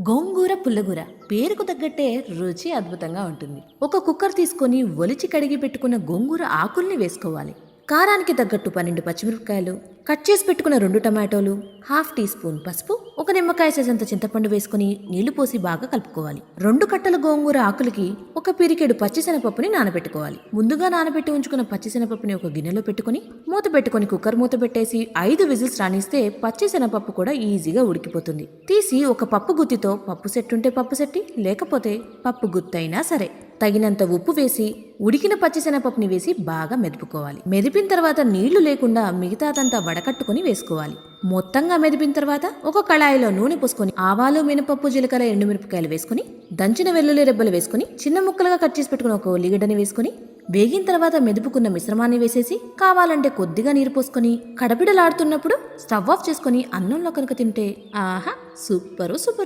గోంగూర పుల్లగూర పేరుకు తగ్గట్టే రుచి అద్భుతంగా ఉంటుంది. ఒక కుక్కర్ తీసుకొని ఒలిచి కడిగి పెట్టుకున్న గోంగూర ఆకుల్ని వేసుకోవాలి. కారానికి తగ్గట్టు 12 పచ్చిమిరపకాయలు, కట్ చేసి పెట్టుకున్న 2 టమాటోలు, హాఫ్ టీ స్పూన్ పసుపు, ఒక నిమ్మకాయ సైజంత చింతపండు వేసుకుని నీళ్లు పోసి బాగా కలుపుకోవాలి. 2 కట్టల గోంగూర ఆకులకి ఒక పిరికెడు పచ్చిశనగపప్పుని నానబెట్టుకోవాలి. ముందుగా నానబెట్టి ఉంచుకున్న పచ్చిశనగపప్పుని ఒక గిన్నెలో పెట్టుకుని మూత పెట్టుకుని కుక్కర్ మూత పెట్టేసి 5 విజిల్స్ రానిస్తే పచ్చిశనగపప్పు కూడా ఈజీగా ఉడికిపోతుంది. తీసి ఒక పప్పు గుత్తితో పప్పు సెట్టుంటే పప్పు సెట్టి, లేకపోతే పప్పు గుత్తైనా సరే తగినంత ఉప్పు వేసి ఉడికిన పచ్చిశనగపప్పుని వేసి బాగా మెదుపుకోవాలి. మెదిపిన తర్వాత నీళ్లు లేకుండా మిగతాదంతా వడకట్టుకుని వేసుకోవాలి. మొత్తంగా మెదిపిన తర్వాత ఒక కళాయిలో నూనె పోసుకొని ఆవాలు, మినపప్పు, జీలకర్ర, ఎండుమిరపకాయలు వేసుకుని దంచిన వెల్లుల్లి రెబ్బలు వేసుకుని చిన్న ముక్కలుగా కట్ చేసి పెట్టుకుని ఒక ఉల్లిగడ్డని వేసుకుని వేగిన తర్వాత మెదుపుకున్న మిశ్రమాన్ని వేసేసి కావాలంటే కొద్దిగా నీరు పోసుకొని కడబిడలాడుతున్నప్పుడు స్టవ్ ఆఫ్ చేసుకుని అన్నంలో కనుక తింటే ఆహా సూపరు సూపర్.